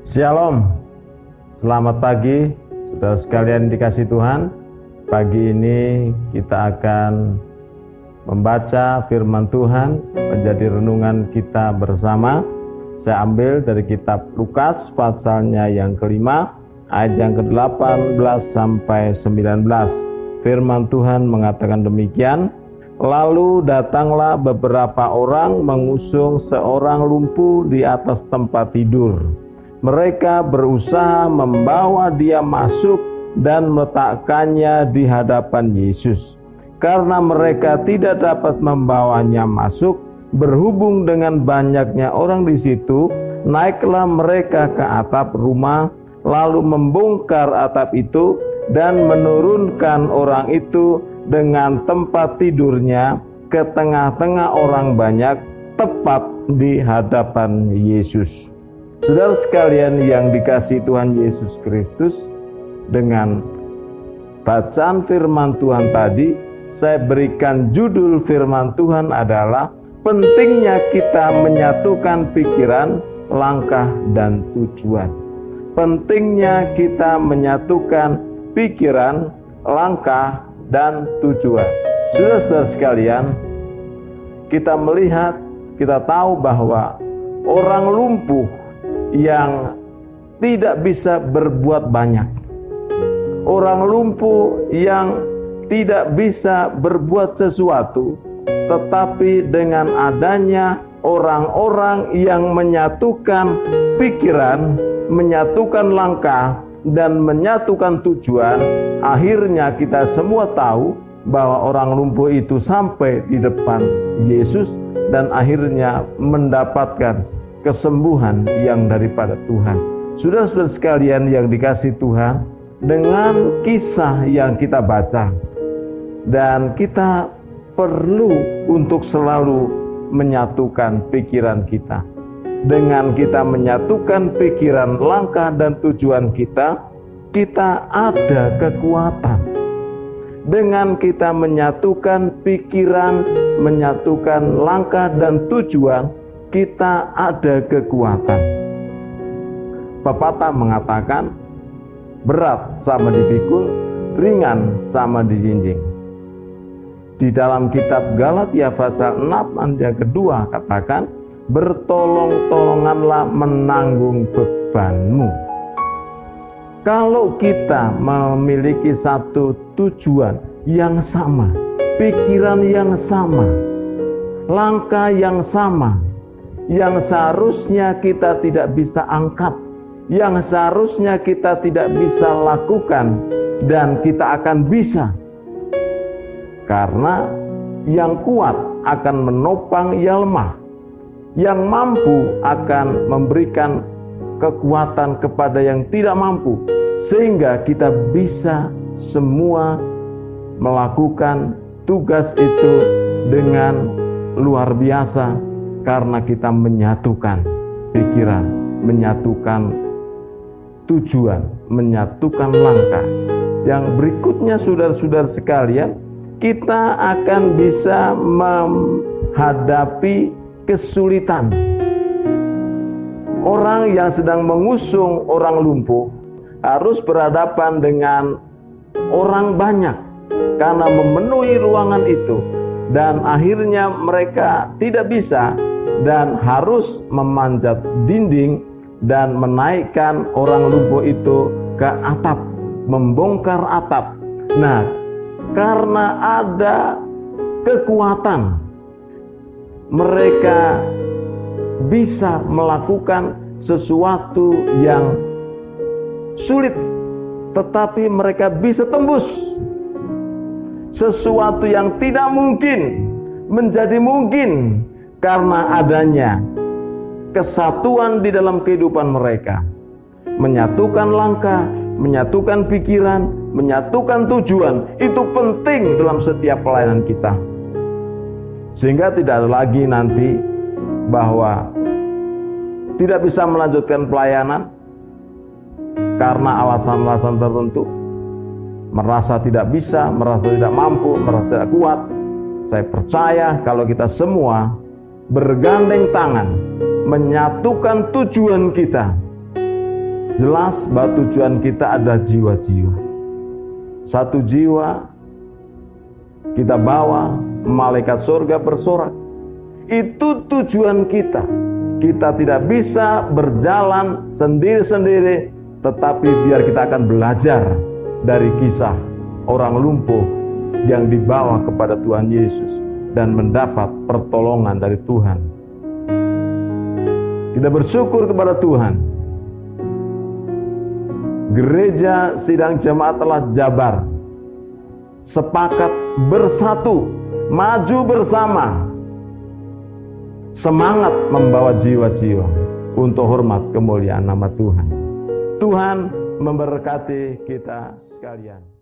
Shalom, selamat pagi saudara sekalian dikasih Tuhan. Pagi ini kita akan membaca firman Tuhan menjadi renungan kita bersama. Saya ambil dari kitab Lukas pasalnya yang kelima, ayat yang ke-18 sampai 19. Firman Tuhan mengatakan demikian. Lalu datanglah beberapa orang mengusung seorang lumpuh di atas tempat tidur. Mereka berusaha membawa dia masuk dan meletakkannya di hadapan Yesus. Karena mereka tidak dapat membawanya masuk, berhubung dengan banyaknya orang di situ, naiklah mereka ke atap rumah, lalu membongkar atap itu dan menurunkan orang itu dengan tempat tidurnya ke tengah-tengah orang banyak, tepat di hadapan Yesus. Saudara sekalian yang dikasihi Tuhan Yesus Kristus, dengan bacaan firman Tuhan tadi, saya berikan judul firman Tuhan adalah pentingnya kita menyatukan pikiran, langkah, dan tujuan. Pentingnya kita menyatukan pikiran, langkah, dan tujuan. Saudara-saudara sekalian, kita melihat, kita tahu bahwa orang lumpuh yang tidak bisa berbuat banyak, orang lumpuh yang tidak bisa berbuat sesuatu, tetapi dengan adanya orang-orang yang menyatukan pikiran, menyatukan langkah, dan menyatukan tujuan, akhirnya kita semua tahu bahwa orang lumpuh itu sampai di depan Yesus dan akhirnya mendapatkan kesembuhan yang daripada Tuhan. Saudara-saudara sekalian yang dikasihi Tuhan, dengan kisah yang kita baca, dan kita perlu untuk selalu menyatukan pikiran kita. Dengan kita menyatukan pikiran, langkah, dan tujuan kita, kita ada kekuatan. Dengan kita menyatukan pikiran, menyatukan langkah dan tujuan, kita ada kekuatan. Pepatah mengatakan, berat sama dipikul, ringan sama dijinjing. Di dalam kitab Galatia pasal 6 ayat yang kedua katakan, bertolong-tolonganlah menanggung bebanmu. Kalau kita memiliki satu tujuan yang sama, pikiran yang sama, langkah yang sama, yang seharusnya kita tidak bisa angkat, yang seharusnya kita tidak bisa lakukan, dan kita akan bisa. Karena yang kuat akan menopang yang lemah, yang mampu akan memberikan kekuatan kepada yang tidak mampu, sehingga kita bisa semua melakukan tugas itu dengan luar biasa. Karena kita menyatukan pikiran, menyatukan tujuan, menyatukan langkah. Yang berikutnya saudara-saudara sekalian, kita akan bisa menghadapi kesulitan. Orang yang sedang mengusung orang lumpuh harus berhadapan dengan orang banyak karena memenuhi ruangan itu, dan akhirnya mereka tidak bisa dan harus memanjat dinding dan menaikkan orang lumpuh itu ke atap, membongkar atap. Nah, karena ada kekuatan, mereka bisa melakukan sesuatu yang sulit, tetapi mereka bisa tembus. Sesuatu yang tidak mungkin menjadi mungkin karena adanya kesatuan di dalam kehidupan mereka. Menyatukan langkah, menyatukan pikiran, menyatukan tujuan, itu penting dalam setiap pelayanan kita. Sehingga tidak ada lagi nanti bahwa tidak bisa melanjutkan pelayanan karena alasan-alasan tertentu, merasa tidak bisa, merasa tidak mampu, merasa tidak kuat. Saya percaya kalau kita semua bergandeng tangan, menyatukan tujuan kita, Jelas bahwa tujuan kita ada jiwa-jiwa. Satu jiwa kita bawa, malaikat surga bersorak. Itu tujuan kita. Kita tidak bisa berjalan sendiri-sendiri, tetapi biar kita akan belajar dari kisah orang lumpuh yang dibawa kepada Tuhan Yesus dan mendapat pertolongan dari Tuhan. Kita bersyukur kepada Tuhan. Gereja Sidang Jemaat telah jabar, sepakat bersatu, maju bersama, semangat membawa jiwa-jiwa untuk hormat kemuliaan nama Tuhan. Tuhan memberkati kita sekalian.